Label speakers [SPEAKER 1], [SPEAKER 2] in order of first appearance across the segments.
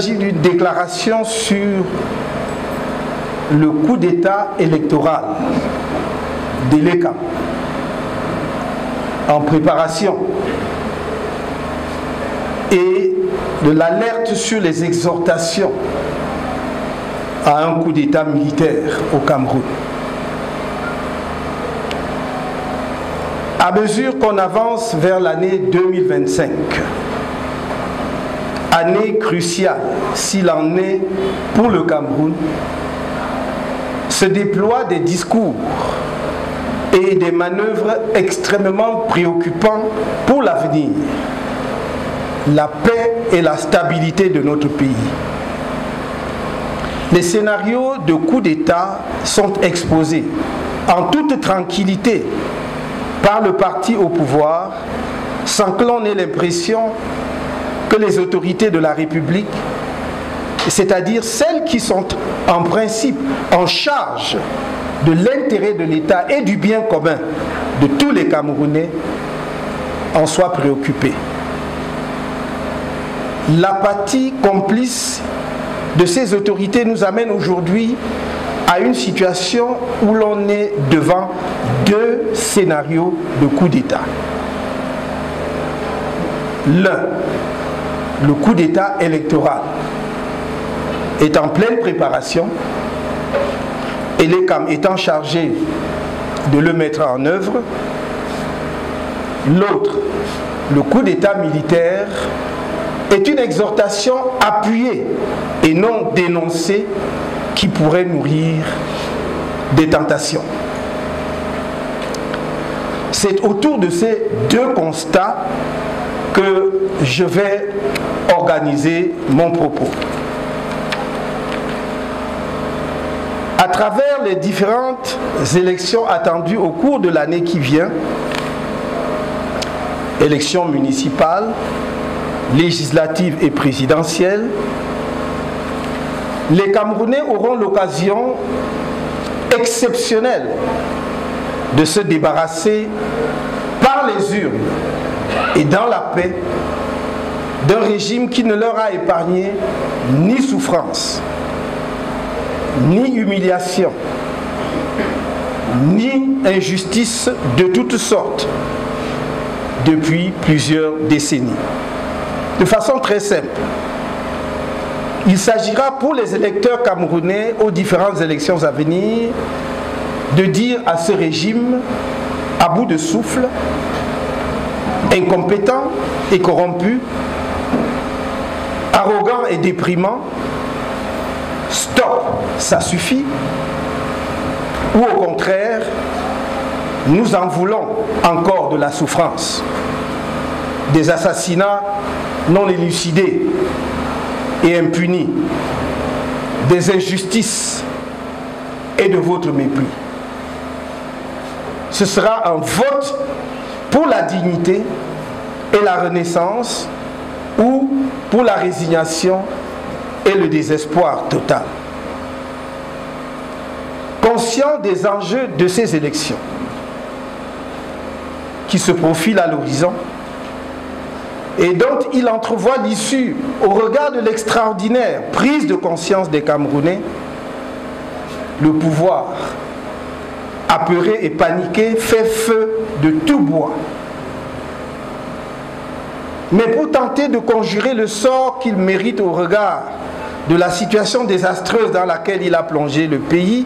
[SPEAKER 1] s'agit d'une déclaration sur le coup d'État électoral de l'ECAM en préparation et de l'alerte sur les exhortations à un coup d'État militaire au Cameroun. À mesure qu'on avance vers l'année 2025, année cruciale s'il en est pour le Cameroun, se déploient des discours et des manœuvres extrêmement préoccupants pour l'avenir, la paix et la stabilité de notre pays. Les scénarios de coup d'État sont exposés en toute tranquillité par le parti au pouvoir, sans que l'on ait l'impression que les autorités de la République, c'est-à-dire celles qui sont en principe en charge de l'intérêt de l'État et du bien commun de tous les Camerounais, en soient préoccupées. L'apathie complice de ces autorités nous amène aujourd'hui à une situation où l'on est devant deux scénarios de coup d'État. L'un, le coup d'État électoral, est en pleine préparation et l'ECAM étant chargé de le mettre en œuvre. L'autre, le coup d'État militaire, est une exhortation appuyée et non dénoncée qui pourrait nourrir des tentations. C'est autour de ces deux constats que je vais organiser mon propos. À travers les différentes élections attendues au cours de l'année qui vient, élections municipales, législatives et présidentielles, les Camerounais auront l'occasion exceptionnelle de se débarrasser par les urnes et dans la paix d'un régime qui ne leur a épargné ni souffrance, ni humiliation, ni injustice de toutes sortes depuis plusieurs décennies. De façon très simple, il s'agira pour les électeurs camerounais aux différentes élections à venir de dire à ce régime à bout de souffle, incompétent et corrompu, arrogant et déprimant, stop, ça suffit, ou au contraire, nous en voulons encore de la souffrance, des assassinats non élucidés et impunis, des injustices et de votre mépris. Ce sera un vote pour la dignité et la renaissance ou pour la résignation et le désespoir total. Conscient des enjeux de ces élections qui se profilent à l'horizon et dont il entrevoit l'issue au regard de l'extraordinaire prise de conscience des Camerounais, le pouvoir, apeuré et paniqué, fait feu de tout bois. Mais pour tenter de conjurer le sort qu'il mérite au regard de la situation désastreuse dans laquelle il a plongé le pays,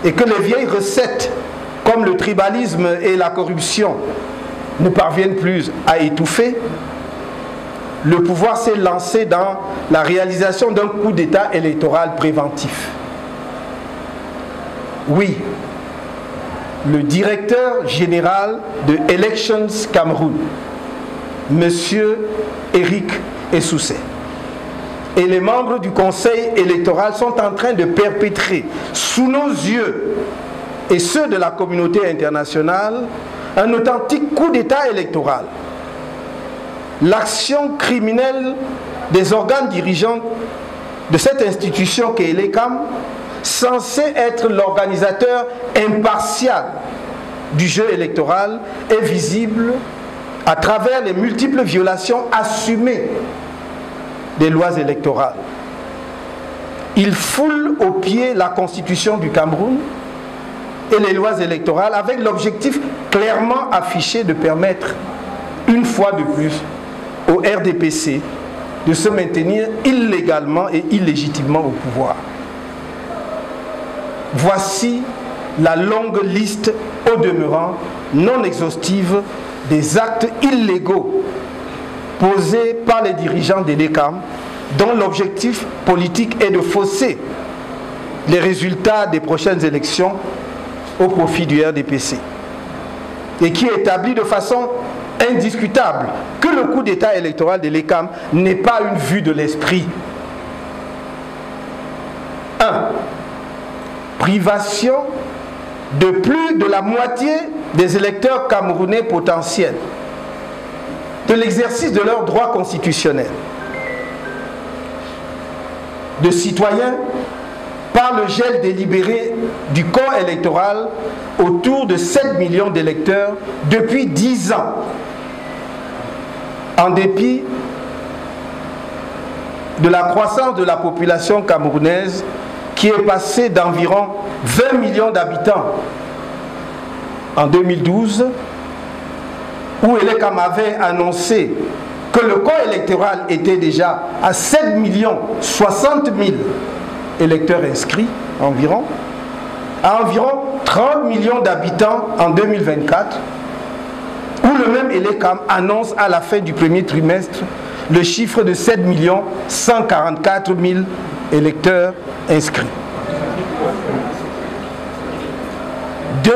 [SPEAKER 1] et que les vieilles recettes comme le tribalisme et la corruption ne parviennent plus à étouffer, le pouvoir s'est lancé dans la réalisation d'un coup d'État électoral préventif. Oui, le directeur général de Elections Cameroun, Monsieur Eric Essoussé, et les membres du Conseil électoral sont en train de perpétrer sous nos yeux et ceux de la communauté internationale un authentique coup d'État électoral. L'action criminelle des organes dirigeants de cette institution qu'est l'ECAM, censée être l'organisateur impartial du jeu électoral, est visible à travers les multiples violations assumées des lois électorales. Il foule aux pieds la constitution du Cameroun et les lois électorales avec l'objectif clairement affiché de permettre une fois de plus au RDPC de se maintenir illégalement et illégitimement au pouvoir. Voici la longue liste, au demeurant non exhaustive, des actes illégaux posés par les dirigeants de l'ECAM, dont l'objectif politique est de fausser les résultats des prochaines élections au profit du RDPC, et qui établit de façon indiscutable que le coup d'État électoral de l'ECAM n'est pas une vue de l'esprit. 1. Privation de plus de la moitié des électeurs camerounais potentiels de l'exercice de leurs droits constitutionnels de citoyens par le gel délibéré du corps électoral autour de 7 millions d'électeurs depuis 10 ans, en dépit de la croissance de la population camerounaise qui est passée d'environ 20 millions d'habitants en 2012, où l'ECAM avait annoncé que le corps électoral était déjà à 7 60 000 électeurs inscrits environ, à environ 30 millions d'habitants en 2024, où le même ELECAM annonce à la fin du premier trimestre le chiffre de 7 144 000 électeurs inscrits. 2.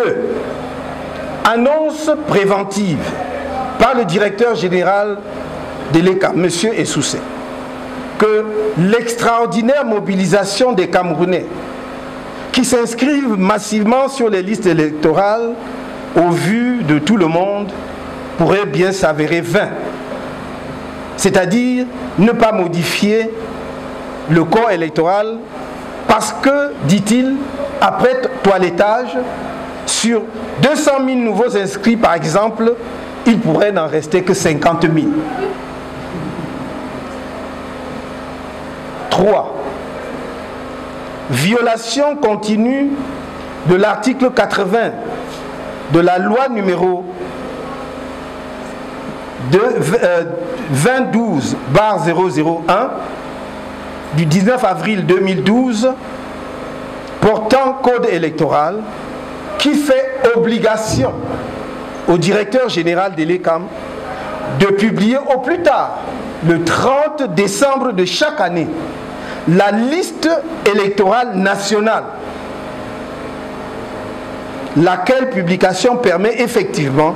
[SPEAKER 1] Annonce préventive par le directeur général de l'ECAM, M. Essoussé, que l'extraordinaire mobilisation des Camerounais qui s'inscrivent massivement sur les listes électorales au vu de tout le monde pourrait bien s'avérer vain. C'est-à-dire ne pas modifier le corps électoral parce que, dit-il, après toilettage, sur 200 000 nouveaux inscrits par exemple, il pourrait n'en rester que 50 000. 3. Violation continue de l'article 80 de la loi numéro 2012/001 du 19 avril 2012 portant code électoral, qui fait obligation au directeur général de l'ECAM de publier au plus tard le 30 décembre de chaque année la liste électorale nationale, laquelle publication permet effectivement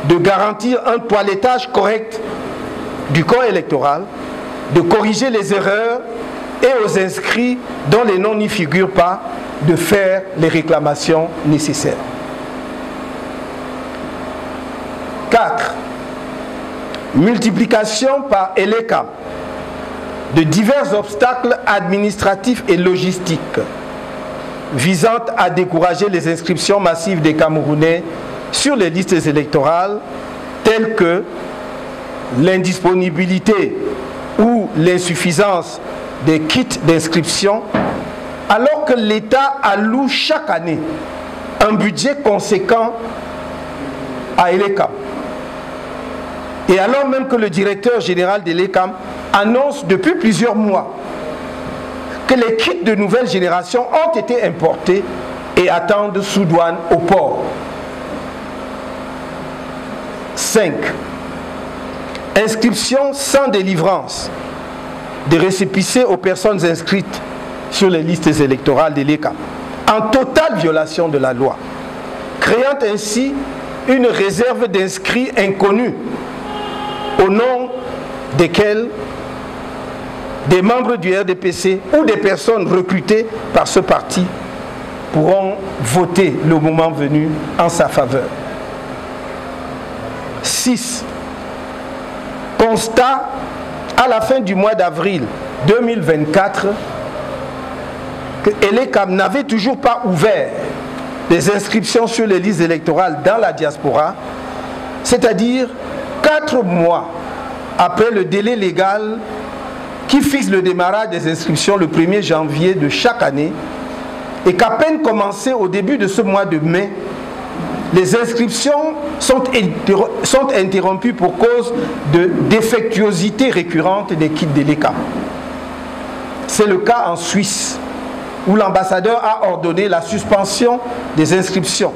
[SPEAKER 1] de garantir un toilettage correct du corps électoral, de corriger les erreurs et aux inscrits dont les noms n'y figurent pas, de faire les réclamations nécessaires. 4. Multiplication par l'ECAM de divers obstacles administratifs et logistiques visant à décourager les inscriptions massives des Camerounais sur les listes électorales, telles que l'indisponibilité ou l'insuffisance des kits d'inscription, alors que l'État alloue chaque année un budget conséquent à l'ECAM. Et alors même que le directeur général de l'ECAM annonce depuis plusieurs mois que les kits de nouvelle génération ont été importés et attendent sous douane au port. 5. Inscription sans délivrance de récépissés aux personnes inscrites sur les listes électorales de l'ECAM, en totale violation de la loi, créant ainsi une réserve d'inscrits inconnus au nom desquels des membres du RDPC ou des personnes recrutées par ce parti pourront voter le moment venu en sa faveur. 6. Constat à la fin du mois d'avril 2024 que l'ECAM n'avait toujours pas ouvert les inscriptions sur les listes électorales dans la diaspora, c'est-à-dire 4 mois après le délai légal qui fixe le démarrage des inscriptions le 1er janvier de chaque année et qu'à peine commencé au début de ce mois de mai, les inscriptions sont interrompues pour cause de défectuosité récurrente des kits de l'ECAM. C'est le cas en Suisse, où l'ambassadeur a ordonné la suspension des inscriptions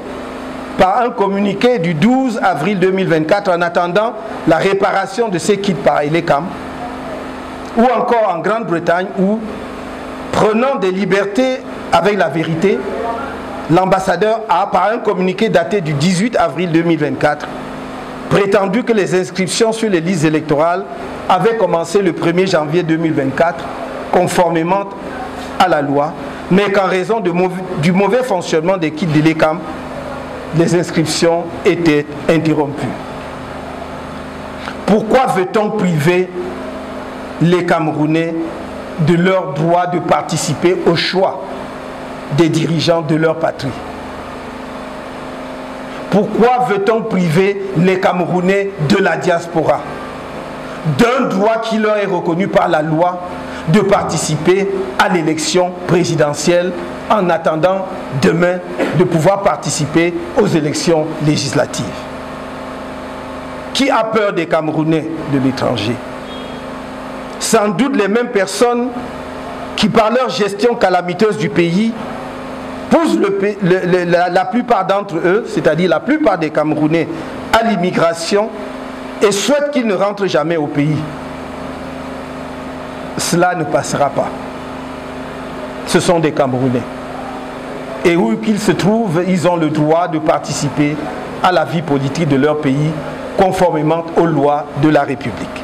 [SPEAKER 1] par un communiqué du 12 avril 2024 en attendant la réparation de ces kits par l'ECAM, ou encore en Grande-Bretagne où, prenant des libertés avec la vérité, l'ambassadeur a, par un communiqué daté du 18 avril 2024, prétendu que les inscriptions sur les listes électorales avaient commencé le 1er janvier 2024, conformément à la loi, mais qu'en raison du mauvais fonctionnement des kits de l'ECAM, les inscriptions étaient interrompues. Pourquoi veut-on priver les Camerounais de leur droit de participer au choix des dirigeants de leur patrie? Pourquoi veut-on priver les Camerounais de la diaspora d'un droit qui leur est reconnu par la loi de participer à l'élection présidentielle en attendant demain de pouvoir participer aux élections législatives? Qui a peur des Camerounais de l'étranger? Sans doute les mêmes personnes qui, par leur gestion calamiteuse du pays, poussent la plupart d'entre eux, c'est-à-dire la plupart des Camerounais, à l'immigration et souhaitent qu'ils ne rentrent jamais au pays. Cela ne passera pas. Ce sont des Camerounais. Et où qu'ils se trouvent, ils ont le droit de participer à la vie politique de leur pays, conformément aux lois de la République.